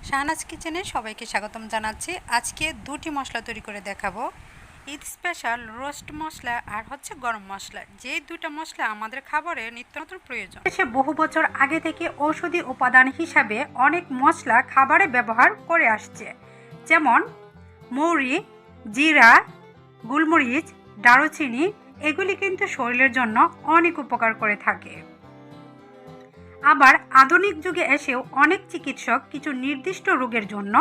শাহনাজ কিচেনে সবাইকে স্বাগতম জানাচ্ছি। আজকে দুটি মশলা তৈরি করে দেখাবো। ঈদ স্পেশাল রোস্ট মশলা আর হচ্ছে গরম মশলা, যে দুটো মশলা আমাদের খাবারে নিত্য নতুন প্রয়োজন। সে বহু বছর আগে থেকে ঔষধি উপাদান হিসাবে অনেক মশলা খাবারে ব্যবহার করে আসছে, যেমন মৌরি, জিরা, গোলমরিচ, দারুচিনি। এগুলি কিন্তু শরীরের জন্য অনেক উপকার করে থাকে। আবার আধুনিক যুগে এসেও অনেক চিকিৎসক কিছু নির্দিষ্ট রোগের জন্য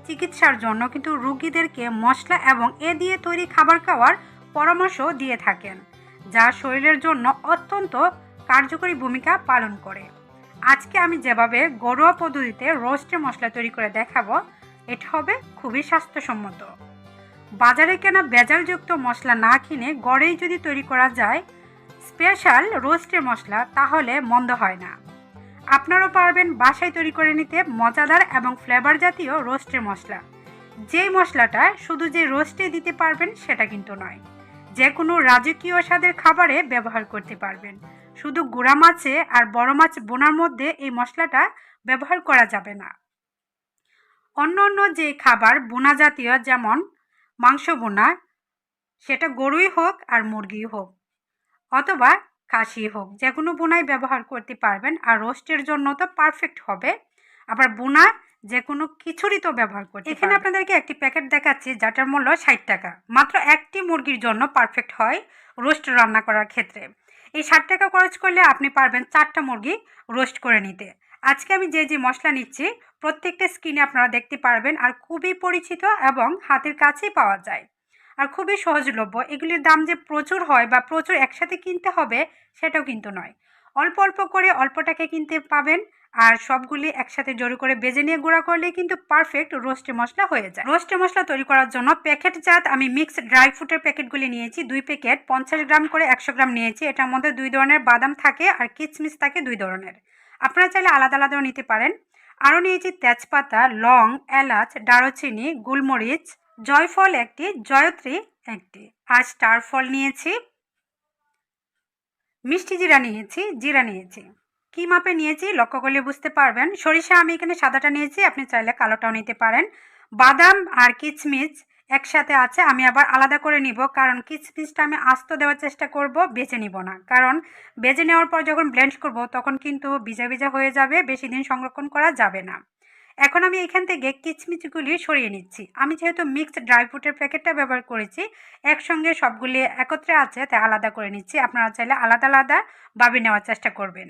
চিকিৎসার জন্য কিন্তু রোগীদেরকে মশলা এবং এ দিয়ে তৈরি খাবার খাওয়ার পরামর্শ দিয়ে থাকেন, যা শরীরের জন্য অত্যন্ত কার্যকরী ভূমিকা পালন করে। আজকে আমি যেভাবে ঘরোয়া পদ্ধতিতে রোস্টের মশলা তৈরি করে দেখাবো, এটা হবে খুবই স্বাস্থ্যসম্মত। বাজারে কেনা ভেজালযুক্ত মশলা না কিনে ঘরেই যদি তৈরি করা যায় স্পেশাল রোস্টের মশলা, তাহলে মন্দ হয় না। আপনারাও পারবেন বাসায় তৈরি করে নিতে মজাদার এবং ফ্লেভার জাতীয় রোস্টের মশলা। যেই মশলাটা শুধু যে রোস্টে দিতে পারবেন সেটা কিন্তু নয়, যে কোনো রাজকীয় স্বাদের খাবারে ব্যবহার করতে পারবেন। শুধু গুঁড়া মাছে আর বড় মাছ বোনার মধ্যে এই মশলাটা ব্যবহার করা যাবে না। অন্য অন্য যে খাবার বোনা জাতীয়, যেমন মাংস বোনা, সেটা গরুই হোক আর মুরগি হোক অথবা খাসি হোক, যে কোনো বোনাই ব্যবহার করতে পারবেন। আর রোস্টের জন্য তো পারফেক্ট হবে। আবার বোনা যে কোনো খিচুড়ি তো ব্যবহার করতে। এখানে আপনাদেরকে একটি প্যাকেট দেখাচ্ছি, যেটার মূল্য 60 টাকা। মাত্র একটি মুরগির জন্য পারফেক্ট হয় রোস্ট রান্না করার ক্ষেত্রে। এই 60 টাকা খরচ করলে আপনি পারবেন 4টা মুরগি রোস্ট করে নিতে। আজকে আমি যে মশলা নিচ্ছি প্রত্যেকটা স্ক্রিনে আপনারা দেখতে পারবেন, আর খুবই পরিচিত এবং হাতের কাছেই পাওয়া যায়, আর খুবই সহজলভ্য। এগুলির দাম যে প্রচুর হয় বা প্রচুর একসাথে কিনতে হবে সেটাও কিন্তু নয়। অল্প অল্প করে অল্প টাকায় কিনতে পাবেন, আর সবগুলি একসাথে জড়ো করে বেজে নিয়ে গুঁড়া করলে কিন্তু পারফেক্ট রোস্টে মশলা হয়ে যায়। রোস্টে মশলা তৈরি করার জন্য প্যাকেটজাত আমি মিক্সড ড্রাই ফ্রুটের প্যাকেটগুলি নিয়েছি 2 প্যাকেট, 50 গ্রাম করে 100 গ্রাম নিয়েছি। এটার মধ্যে 2 ধরনের বাদাম থাকে আর কিচমিচ থাকে 2 ধরনের। আপনারা চাইলে আলাদা আলাদাও নিতে পারেন। আরও নিয়েছি তেজপাতা, লং, এলাচ, দারুচিনি, গোলমরিচ, জয়ফল একটি, জয়ত্রী একটি, আর স্টার ফল নিয়েছি, মিষ্টি জিরা নিয়েছি। কি মাপে নিয়েছি লক্ষ্য করলে বুঝতে পারবেন। সরিষা আমি এখানে সাদাটা নিয়েছি, আপনি চাইলে কালোটাও নিতে পারেন। বাদাম আর কিচমিচ একসাথে আছে, আমি আবার আলাদা করে নিব, কারণ কিচমিচটা আমি আস্ত দেওয়ার চেষ্টা করব, বেছে নিব না। কারণ বেছে নেওয়ার পর যখন ব্লেন্ড করব তখন কিন্তু ভিজা ভিজা হয়ে যাবে, বেশি দিন সংরক্ষণ করা যাবে না। এখন আমি এখান থেকে কিচমিচগুলি সরিয়ে নিচ্ছি। আমি যেহেতু মিক্সড ড্রাই ফ্রুটের প্যাকেটটা ব্যবহার করেছি, একসঙ্গে সবগুলি একত্রে আছে তাই আলাদা করে নিচ্ছি। আপনারা চাইলে আলাদা আলাদা ভাবে নেওয়ার চেষ্টা করবেন।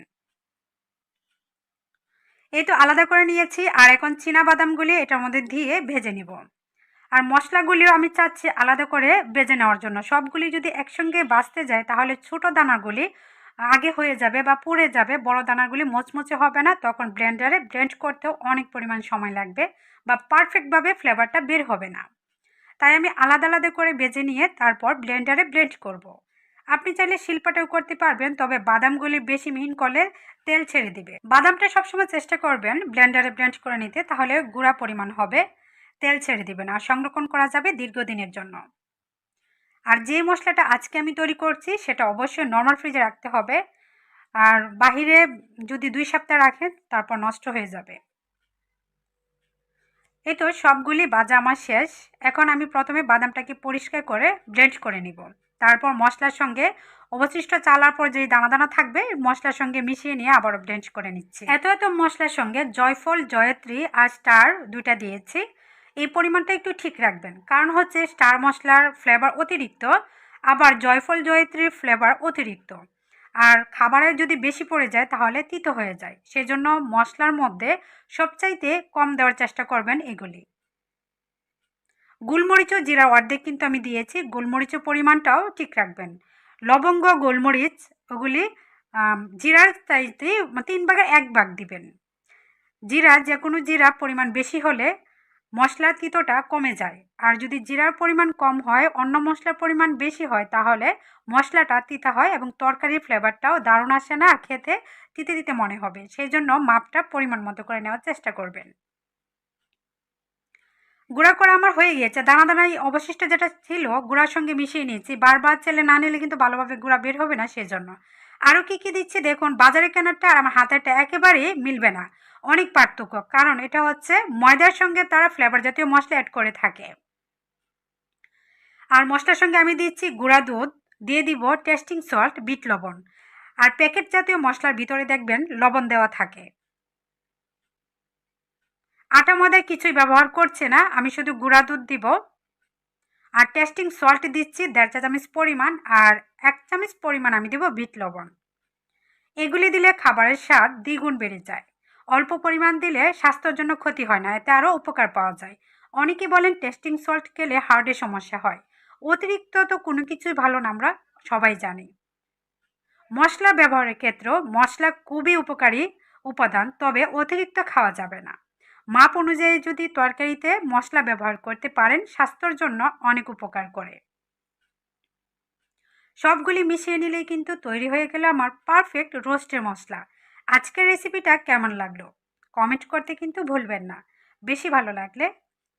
এই তো আলাদা করে নিয়েছি, আর এখন চীনা বাদামগুলি এটার মধ্যে দিয়ে ভেজে নিব। আর মশলাগুলিও আমি চাচ্ছি আলাদা করে ভেজে নেওয়ার জন্য। সবগুলি যদি একসঙ্গে ভাজতে যায় তাহলে ছোটো দানাগুলি আগে হয়ে যাবে বা পুড়ে যাবে, বড় দানাগুলি মচমচে হবে না, তখন ব্লেন্ডারে ব্লেন্ড করতেও অনেক পরিমাণ সময় লাগবে বা পারফেক্টভাবে ফ্লেভারটা বের হবে না। তাই আমি আলাদা আলাদা করে ভেজে নিয়ে তারপর ব্লেন্ডারে ব্লেন্ড করব। আপনি চাইলে শিলপাটাও করতে পারবেন, তবে বাদামগুলি বেশি মিহিন করলে তেল ছেড়ে দিবে। বাদামটা সবসময় চেষ্টা করবেন ব্লেন্ডারে ব্লেন্ড করে নিতে, তাহলে গুঁড়া পরিমাণ হবে, তেল ছেড়ে দিবেন, আর সংরক্ষণ করা যাবে দীর্ঘদিনের জন্য। আর যে মশলাটা আজকে আমি তৈরি করছি সেটা অবশ্যই নর্মাল ফ্রিজে রাখতে হবে, আর বাহিরে যদি 2 সপ্তাহ রাখেন তারপর নষ্ট হয়ে যাবে। এই তো সবগুলি ভাজা আমার শেষ। এখন আমি প্রথমে বাদামটাকে পরিষ্কার করে ব্লেন্ড করে নিব, তারপর মশলার সঙ্গে অবশিষ্ট চালার পর যেই দানা দানা থাকবে মশলার সঙ্গে মিশিয়ে নিয়ে আবার ব্লেন্ড করে নিচ্ছি। এত মশলার সঙ্গে জয়ফল, জয়ত্রী আর স্টার দুইটা দিয়েছি। এই পরিমাণটা একটু ঠিক রাখবেন, কারণ হচ্ছে স্টার মশলার ফ্লেভার অতিরিক্ত, আবার জয়ফল জয়ত্রীর ফ্লেভার অতিরিক্ত, আর খাবারে যদি বেশি পড়ে যায় তাহলে তিতো হয়ে যায়। সেজন্য মশলার মধ্যে সবচাইতে কম দেওয়ার চেষ্টা করবেন এগুলি। গোলমরিচ ও জিরার অর্ধেক কিন্তু আমি দিয়েছি, গোলমরিচের পরিমাণটাও ঠিক রাখবেন। লবঙ্গ, গোলমরিচ ওগুলি জিরার চাইতে 3 ভাগের 1 ভাগ দিবেন। জিরা, যে কোনো জিরা পরিমাণ বেশি হলে মশলার তিতোটা কমে যায়, আর যদি জিরার পরিমাণ কম হয়, অন্য মশলার পরিমাণ বেশি হয়, তাহলে মশলাটা তিতা হয় এবং তরকারির ফ্লেভারটাও দারুণ আসে না, আর খেতে তিতে তিতে মনে হবে। সেই জন্য মাপটা পরিমাণ মতো করে নেওয়ার চেষ্টা করবেন। গুঁড়া করা আমার হয়ে গিয়েছে, দানা দানাই অবশিষ্ট যেটা ছিল গুঁড়ার সঙ্গে মিশিয়ে নিয়েছি। বারবার চেলে না নিলে কিন্তু ভালোভাবে গুঁড়া বের হবে না, সেজন্য। আরও কী কী দিচ্ছি দেখুন, বাজারে কেনারটা আর আমার হাতেরটা একেবারেই মিলবে না। অনেক পার্থক্য, কারণ এটা হচ্ছে ময়দার সঙ্গে তারা ফ্লেভার জাতীয় মশলা অ্যাড করে থাকে। আর মশলার সঙ্গে আমি দিচ্ছি গুঁড়া দুধ, দিয়ে দিব টেস্টিং সল্ট, বিট লবণ। আর প্যাকেট জাতীয় মশলার ভিতরে দেখবেন লবণ দেওয়া থাকে। আটা ময়দা কিছুই ব্যবহার করছে না, আমি শুধু গুঁড়া দুধ দিব আর টেস্টিং সল্ট দিচ্ছি 1.5 চা চামচ পরিমাণ, আর 1 চামচ পরিমাণ আমি দেব বিট লবণ। এগুলি দিলে খাবারের স্বাদ দ্বিগুণ বেড়ে যায়। অল্প পরিমাণ দিলে স্বাস্থ্যের জন্য ক্ষতি হয় না, এতে আরও উপকার পাওয়া যায়। অনেকে বলেন টেস্টিং সল্ট খেলে হার্টের সমস্যা হয়। অতিরিক্ত তো কোনো কিছুই ভালো না, আমরা সবাই জানি। মশলা ব্যবহারের ক্ষেত্রেও মশলা খুবই উপকারী উপাদান, তবে অতিরিক্ত খাওয়া যাবে না। মাপ অনুযায়ী যদি তরকারিতে মশলা ব্যবহার করতে পারেন, স্বাস্থ্যের জন্য অনেক উপকার করে। সবগুলি মিশিয়ে নিলেই কিন্তু তৈরি হয়ে গেল আমার পারফেক্ট রোস্টের মশলা। আজকের রেসিপিটা কেমন লাগলো কমেন্ট করতে কিন্তু ভুলবেন না। বেশি ভালো লাগলে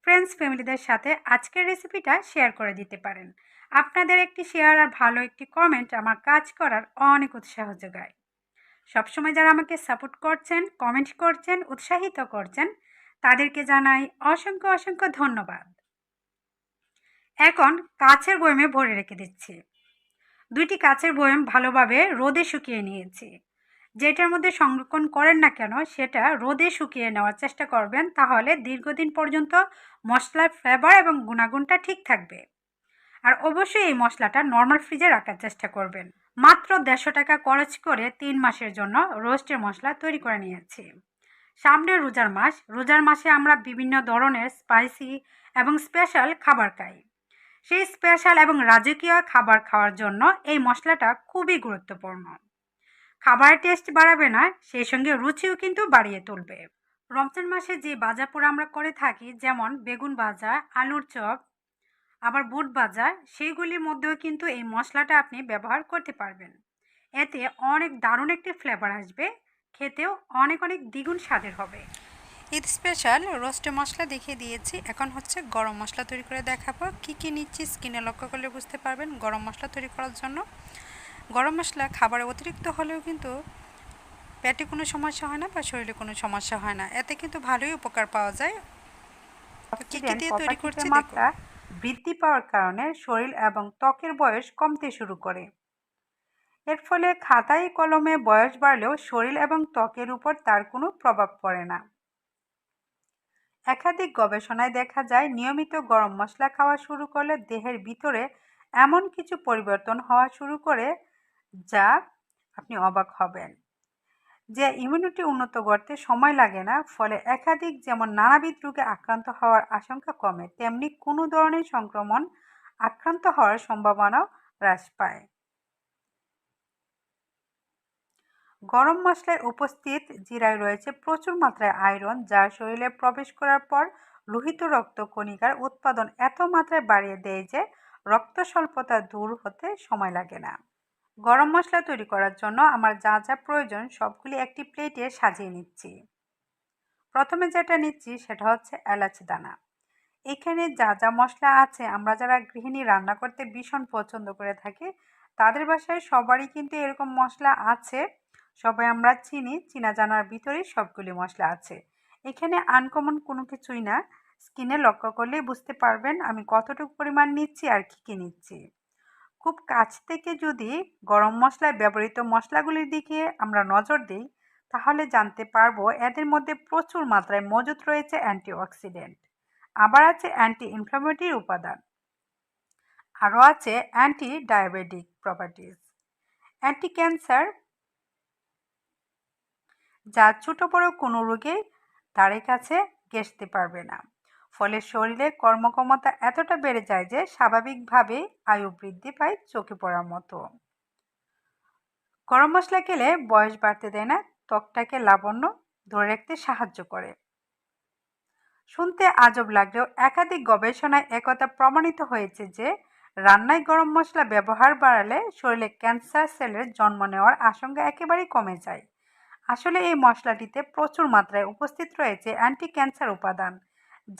ফ্রেন্ডস ফ্যামিলিদের সাথে আজকের রেসিপিটা শেয়ার করে দিতে পারেন। আপনাদের একটি শেয়ার আর ভালো একটি কমেন্ট আমার কাজ করার অনেক উৎসাহ যোগায়। সবসময় যারা আমাকে সাপোর্ট করছেন, কমেন্ট করছেন, উৎসাহিত করছেন, তাদেরকে জানাই অসংখ্য অসংখ্য ধন্যবাদ। এখন কাচের বয়মে ভরে রেখে দিচ্ছি। 2টি কাচের বয়ম ভালোভাবে রোদে শুকিয়ে নিয়েছি। যেটার মধ্যে সংরক্ষণ করেন না কেন সেটা রোদে শুকিয়ে নেওয়ার চেষ্টা করবেন, তাহলে দীর্ঘদিন পর্যন্ত মশলার ফ্লেভার এবং গুণাগুণটা ঠিক থাকবে। আর অবশ্যই এই মশলাটা নর্মাল ফ্রিজে রাখার চেষ্টা করবেন। মাত্র 150 টাকা খরচ করে 3 মাসের জন্য রোস্টের মশলা তৈরি করে নিয়েছি। সামনে রোজার মাসে আমরা বিভিন্ন ধরনের স্পাইসি এবং স্পেশাল খাবার খাই। সেই স্পেশাল এবং রাজকীয় খাবার খাওয়ার জন্য এই মশলাটা খুবই গুরুত্বপূর্ণ। খাবারের টেস্ট বাড়াবে না, সেই সঙ্গে রুচিও কিন্তু বাড়িয়ে তুলবে। রমজান মাসে যে ভাজা পোড়া আমরা করে থাকি, যেমন বেগুন ভাজা, আলুর চপ, আবার বুট ভাজা, সেইগুলির মধ্যেও কিন্তু এই মশলাটা আপনি ব্যবহার করতে পারবেন। এতে অনেক দারুণ একটি ফ্লেভার আসবে, খেতেও অনেক অনেক দ্বিগুণ স্বাদের হবে। ঈদ স্পেশাল রোস্টে মশলা দেখিয়ে দিয়েছি, এখন হচ্ছে গরম মশলা তৈরি করে দেখাবো। কী কী নিচ্ছি স্কিনে লক্ষ্য করলে বুঝতে পারবেন। গরম মশলা তৈরি করার জন্য গরম মশলা খাবারে অতিরিক্ত হলেও কিন্তু পেটে কোনো সমস্যা হয় না বা শরীরে কোনো সমস্যা হয় না, এতে কিন্তু ভালোই উপকার পাওয়া যায়। কী কী দিয়ে তৈরি করছি মাত্রা বৃদ্ধি পাওয়ার কারণে শরীর এবং ত্বকের বয়স কমতে শুরু করে। এর ফলে খাতায় কলমে বয়স বাড়লেও শরীর এবং ত্বকের উপর তার কোনো প্রভাব পড়ে না। একাধিক গবেষণায় দেখা যায় নিয়মিত গরম মশলা খাওয়া শুরু করলে দেহের ভিতরে এমন কিছু পরিবর্তন হওয়া শুরু করে যা আপনি অবাক হবেন। যে ইমিউনিটি উন্নত করতে সময় লাগে না, ফলে একাধিক যেমন নানাবিধ রোগে আক্রান্ত হওয়ার আশঙ্কা কমে, তেমনি কোনো ধরনের সংক্রমণ আক্রান্ত হওয়ার সম্ভাবনাও হ্রাস পায়। গরম মশলায় উপস্থিত জিরায় রয়েছে প্রচুর মাত্রায় আয়রন, যা শরীরে প্রবেশ করার পর লোহিত রক্ত কণিকার উৎপাদন এত মাত্রায় বাড়িয়ে দেয় যে রক্ত স্বল্পতা দূর হতে সময় লাগে না। গরম মশলা তৈরি করার জন্য আমার যা যা প্রয়োজন সবগুলি একটি প্লেটে সাজিয়ে নিচ্ছি। প্রথমে যেটা নিচ্ছি সেটা হচ্ছে এলাচ দানা। এখানে যা যা মশলা আছে, আমরা যারা গৃহিণী রান্না করতে ভীষণ পছন্দ করে থাকি, তাদের বাসায় সবারই কিন্তু এরকম মশলা আছে। সবাই আমরা চিনি, চিনা জানার ভিতরেই সবগুলি মশলা আছে। এখানে আনকমন কোনো কিছুই না, স্কিনে লক্ষ্য করলেই বুঝতে পারবেন আমি কতটুকু পরিমাণ নিচ্ছি আর কী নিচ্ছি। খুব কাছ থেকে যদি গরম মশলায় ব্যবহৃত মশলাগুলির দিকে আমরা নজর দিই, তাহলে জানতে পারবো এদের মধ্যে প্রচুর মাত্রায় মজুদ রয়েছে অ্যান্টিঅক্সিডেন্ট, আবার আছে অ্যান্টি ইনফ্লামেটরি উপাদান, আরও আছে anti diabetic properties, anti cancer, যা ছোটো বড়ো কোনো রোগে ধারে কাছে ঘেঁষতে পারবে না। ফলে শরীরে কর্মক্ষমতা এতটা বেড়ে যায় যে স্বাভাবিকভাবে আয়ু বৃদ্ধি পায় চোখে পড়ার মতো। গরম মশলা খেলে বয়স বাড়তে দেয় না, ত্বকটাকে লাবণ্য ধরে রাখতে সাহায্য করে। শুনতে আজব লাগলেও একাধিক গবেষণায় একথা প্রমাণিত হয়েছে যে রান্নায় গরম মশলা ব্যবহার বাড়ালে শরীরে ক্যান্সার সেলের জন্ম নেওয়ার আশঙ্কা একেবারেই কমে যায়। আসলে এই মশলাটিতে প্রচুর মাত্রায় উপস্থিত রয়েছে অ্যান্টি ক্যান্সার উপাদান,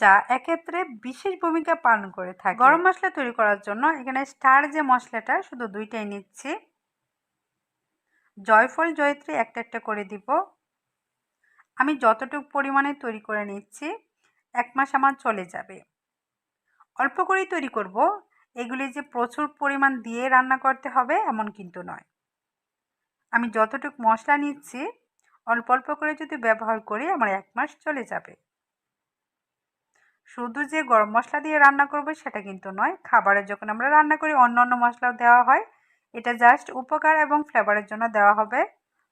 যা এক্ষেত্রে বিশেষ ভূমিকা পালন করে থাকে। গরম মশলা তৈরি করার জন্য এখানে স্টার যে মশলাটা শুধু 2টাই নিচ্ছি। জয়ফল জয়ত্রী একটা একটা করে দিব, আমি যতটুকু পরিমাণে তৈরি করে নিচ্ছি 1 মাস আমার চলে যাবে। অল্প করেই তৈরি করব, এগুলি যে প্রচুর পরিমাণ দিয়ে রান্না করতে হবে এমন কিন্তু নয়। আমি যতটুকু মশলা নিচ্ছি অল্প অল্প করে যদি ব্যবহার করি আমার 1 মাস চলে যাবে। শুধু যে গরম মশলা দিয়ে রান্না করব সেটা কিন্তু নয়, খাবারে যখন আমরা রান্না করি অন্য মশলাও দেওয়া হয়। এটা জাস্ট উপকার এবং ফ্লেভারের জন্য দেওয়া হবে।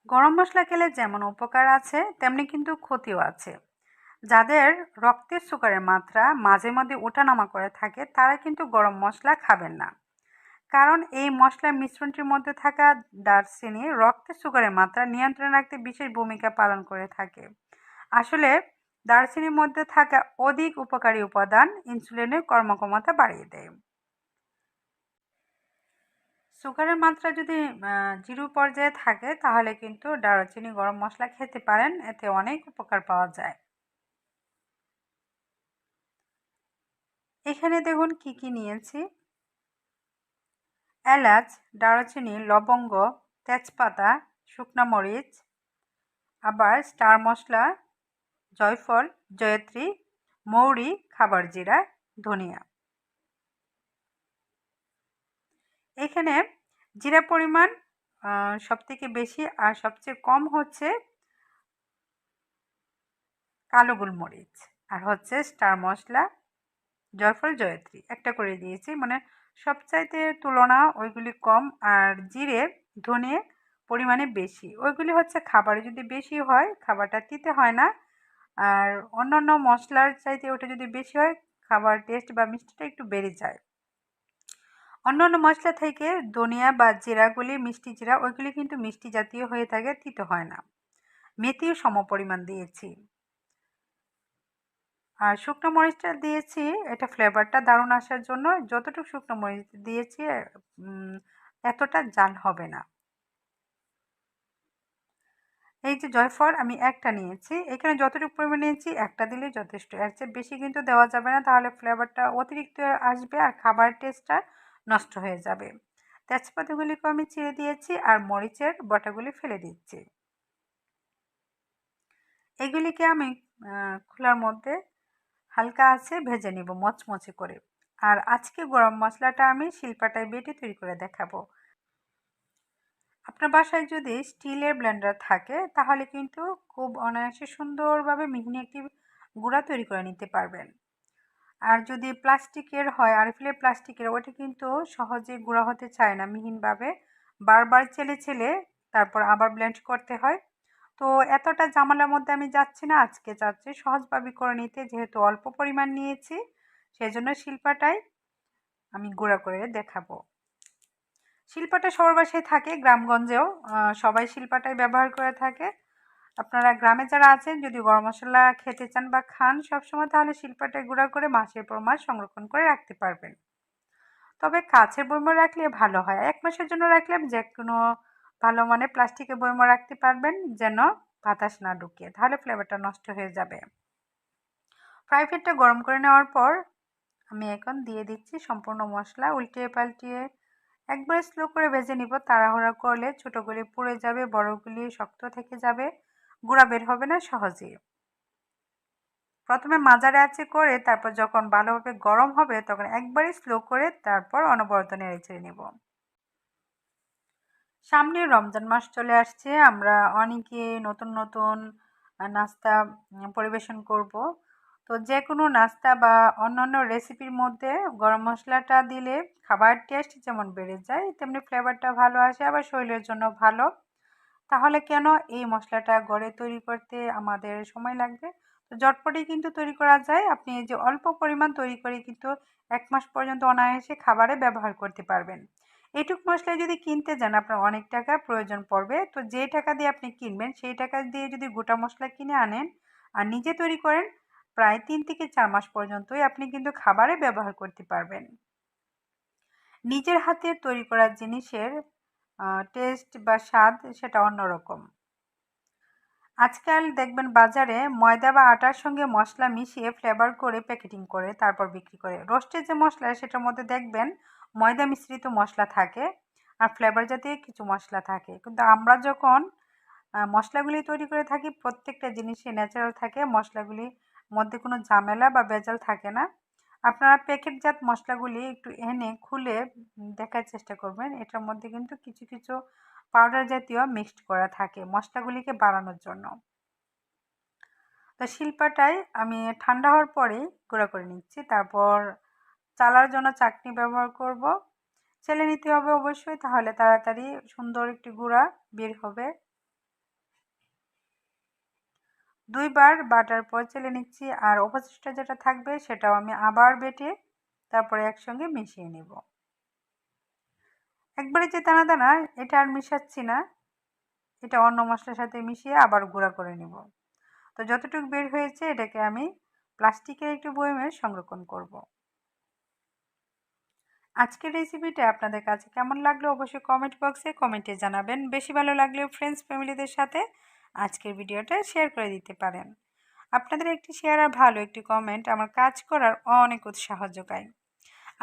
গরম মশলা খেলে যেমন উপকার আছে তেমনি কিন্তু ক্ষতিও আছে। যাদের রক্তের সুগারের মাত্রা মাঝে মধ্যে ওঠানামা করে থাকে তারা কিন্তু গরম মশলা খাবেন না, কারণ এই মশলার মিশ্রণটির মধ্যে থাকা দারচিনি রক্তের সুগারের মাত্রা নিয়ন্ত্রণে রাখতে বিশেষ ভূমিকা পালন করে থাকে। আসলে দারচিনির মধ্যে থাকা অধিক উপকারী উপাদান ইনসুলিনের কর্মক্ষমতা বাড়িয়ে দেয়। সুগারের মাত্রা যদি 0 পর্যায়ে থাকে তাহলে কিন্তু দারুচিনি গরম মশলা খেতে পারেন, এতে অনেক উপকার পাওয়া যায়। এখানে দেখুন কি কি নিয়েছি: এলাচ, দারুচিনি, লবঙ্গ, তেজপাতা, শুকনো মরিচ, আবার স্টার মশলা, জয়ফল, জয়ত্রী, মৌরি, খাবার জিরা, ধনিয়া। এখানে জিরা পরিমাণ সবথেকে বেশি আর সবচেয়ে কম হচ্ছে কালো গোলমরিচ, আর হচ্ছে স্টার মশলা, জয়ফল, জয়ত্রী একটা করে দিয়েছি, মানে সবচাইতে তুলনা ওইগুলি কম। আর জিরে, ধনে পরিমাণে বেশি, ওইগুলি হচ্ছে খাবারে যদি বেশি হয় খাবারটা তিতে হয় না, আর অন্যান্য মশলার চাইতে ওটা যদি বেশি হয় খাবার টেস্ট বা মিষ্টিটা একটু বেড়ে যায়। অন্যান্য মশলা থেকে ধনিয়া বা জিরাগুলি মিষ্টি জিরা, ওইগুলি কিন্তু মিষ্টি জাতীয় হয়ে থাকে, তিতো হয় না। মেথিও সমপরিমাণ দিয়েছি। আর শুকনো মরিচটা দিয়েছি এটা ফ্লেভারটা দারুণ আসার জন্য। যতটুকু শুকনো মরিচ দিয়েছি এতটা ঝাল হবে না। এই যে জয়ফল আমি একটা নিয়েছি, এখানে যতটুকু পরিমাণ নিয়েছি একটা দিলেই যথেষ্ট, এর চেয়ে বেশি কিন্তু দেওয়া যাবে না, তাহলে ফ্লেভারটা অতিরিক্ত আসবে আর খাবার টেস্টটা নষ্ট হয়ে যাবে। তেজপাতাগুলিকে আমি ছিঁড়ে দিয়েছি আর মরিচের বটাগুলি ফেলে দিচ্ছি। এগুলিকে আমি খোলার মধ্যে হালকা আছে ভেজে নিব মচমচে করে। আর আজকে গরম মশলাটা আমি শিলপাটায় বেটে তৈরি করে দেখাবো। আপনার বাসায় যদি স্টিলের ব্লেন্ডার থাকে তাহলে কিন্তু খুব অনায়াসে সুন্দরভাবে মিহি একটি গুঁড়া তৈরি করে নিতে পারবেন। আর যদি প্লাস্টিকের হয়, আরফিলের প্লাস্টিকের, ওটা কিন্তু সহজে গুঁড়া হতে চায় না মিহিনভাবে, বারবার ছেলে তারপর আবার ব্লেন্ড করতে হয়। তো এতটা ঝামেলার মধ্যে আমি যাচ্ছি না, আজকে চাচ্ছি সহজভাবে করে নিতে, যেহেতু অল্প পরিমাণ নিয়েছি সেজন্য শিলপাটায় আমি গুঁড়া করে দেখাবো। শিলপাটা সবার বাসায় থাকে, গ্রামগঞ্জেও সবাই শিলপাটাই ব্যবহার করে থাকে। আপনারা গ্রামে যারা আছেন যদি গরম মশলা খেতে চান বা খান সবসময়, তাহলে শিলপাটায় গুঁড়া করে মাসের পর মাস সংরক্ষণ করে রাখতে পারবেন। তবে কাঁচের বয়মে রাখলে ভালো হয়, 1 মাসের জন্য রাখলে যে কোনো ভালো মানে প্লাস্টিকের বয়মে রাখতে পারবেন, যেন বাতাস না ঢুকে, তাহলে ফ্লেভারটা নষ্ট হয়ে যাবে। ফ্রাই প্যানটা গরম করে নেওয়ার পর আমি এখন দিয়ে দিচ্ছি সম্পূর্ণ মশলা, উল্টিয়ে পাল্টিয়ে একবারে স্লো করে ভেজে নিব। তাড়াহুড়া করলে ছোটোগুলি পুড়ে যাবে, বড়গুলি শক্ত থেকে যাবে, গুঁড়া বের হবে না সহজেই। প্রথমে মাঝারি আঁচে করে তারপর যখন ভালোভাবে গরম হবে তখন একবারে স্লো করে তারপর অনবরত নেড়ে ছেড়ে নেব। সামনে রমজান মাস চলে আসছে, আমরা অনেকে নতুন নতুন নাস্তা পরিবেশন করব। তো যে কোনো নাস্তা বা অন্যান্য রেসিপির মধ্যে গরম মশলাটা দিলে খাবার টেস্ট যেমন বেড়ে যায় তেমনি ফ্লেভারটা ভালো আসে, আবার শরীরের জন্য ভালো। তাহলে কেন এই মশলাটা ঘরে তৈরি করতে আমাদের সময় লাগবে? তো ঝটপটেই কিন্তু তৈরি করা যায়। আপনি এই যে অল্প পরিমাণ তৈরি করে কিন্তু 1 মাস পর্যন্ত অনায়াসে খাবারে ব্যবহার করতে পারবেন। এইটুক মশলা যদি কিনতে যান আপনার অনেক টাকা প্রয়োজন পড়বে। তো যে টাকা দিয়ে আপনি কিনবেন সেই টাকা দিয়ে যদি গোটা মশলা কিনে আনেন আর নিজে তৈরি করেন, প্রায় 3 থেকে 4 মাস পর্যন্তই আপনি কিন্তু খাবারে ব্যবহার করতে পারবেন। নিজের হাতে তৈরি করা জিনিসের টেস্ট বা স্বাদ সেটা অন্যরকম। আজকাল দেখবেন বাজারে ময়দা বা আটার সঙ্গে মশলা মিশিয়ে ফ্লেভার করে প্যাকেটিং করে তারপর বিক্রি করে। রোস্টের যে মশলা সেটার মধ্যে দেখবেন ময়দা মিশ্রিত মশলা থাকে আর ফ্লেভার জাতীয় কিছু মশলা থাকে। কিন্তু আমরা যখন মশলাগুলি তৈরি করে থাকি প্রত্যেকটা জিনিসই ন্যাচারাল থাকে, মশলাগুলির মধ্যে কোনো ঝামেলা বা ভেজাল থাকে না। আপনারা প্যাকেটজাত মশলাগুলি একটু এনে খুলে দেখার চেষ্টা করবেন, এটার মধ্যে কিন্তু কিছু কিছু পাউডার জাতীয় মিক্সড করা থাকে মশলাগুলিকে বাড়ানোর জন্য। তো শিলপাটায় আমি ঠান্ডা হওয়ার পরেই গুঁড়া করে নিচ্ছি। তারপর চালার জন্য চাকনি ব্যবহার করব। চেলে নিতে হবে অবশ্যই, তাহলে তাড়াতাড়ি সুন্দর একটি গুঁড়া বের হবে। 2 বার বাটার পর চেলে নিচ্ছি, আর অবশিষ্ট যেটা থাকবে সেটাও আমি আবার বেটে তারপরে একসঙ্গে মিশিয়ে নেব। একবারে যে দানা দানা এটা আর মিশাচ্ছি না, এটা অন্য মশলার সাথে মিশিয়ে আবার গুঁড়া করে নেব। তো যতটুকু বের হয়েছে এটাকে আমি প্লাস্টিকের একটি বয়মে সংরক্ষণ করব। আজকের রেসিপিটা আপনাদের কাছে কেমন লাগলো অবশ্যই কমেন্ট বক্সে কমেন্টে জানাবেন। বেশি ভালো লাগলেও ফ্রেন্ডস ফ্যামিলিদের সাথে আজকের ভিডিওটা শেয়ার করে দিতে পারেন। আপনাদের একটি শেয়ার আর ভালো একটি কমেন্ট আমার কাজ করার অনেক উৎসাহ যোগায়।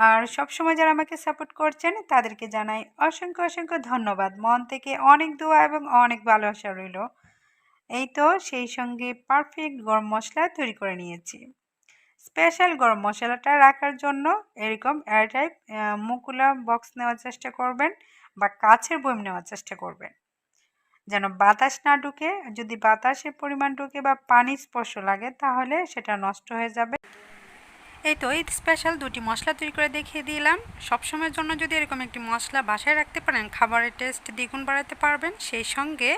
আর সবসময় যারা আমাকে সাপোর্ট করছেন তাদেরকে জানাই অসংখ্য অসংখ্য ধন্যবাদ। মন থেকে অনেক দোয়া এবং অনেক ভালোবাসা রইল। এই তো সেই সঙ্গে পারফেক্ট গরম মশলা তৈরি করে নিয়েছি। স্পেশাল গরম মশলাটা রাখার জন্য এরকম এয়ারটাইট মুকুলা বক্স নেওয়ার চেষ্টা করবেন বা কাচের বয়ম নেওয়ার চেষ্টা করবেন, যেন বাতাস না ঢুকে। যদি বাতাসের পরিমাণ ঢুকে বা পানির স্পর্শ লাগে তাহলে সেটা নষ্ট হয়ে যাবে। এই তো ঈদ স্পেশাল দুটি মশলা তৈরি করে দেখিয়ে দিলাম। সবসময়ের জন্য যদি এরকম একটি মশলা বাসায় রাখতে পারেন খাবারের টেস্ট দ্বিগুণ বাড়াতে পারবেন, সেই সঙ্গে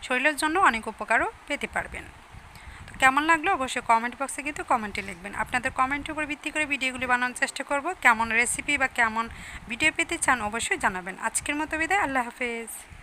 শরীরের জন্য অনেক উপকারও পেতে পারবেন। তো কেমন লাগলো অবশ্যই কমেন্ট বক্সে কিন্তু কমেন্টে লিখবেন। আপনাদের কমেন্টের উপর ভিত্তি করে ভিডিওগুলি বানানোর চেষ্টা করব। কেমন রেসিপি বা কেমন ভিডিও পেতে চান অবশ্যই জানাবেন। আজকের মতো বিদায়, আল্লাহ হাফেজ।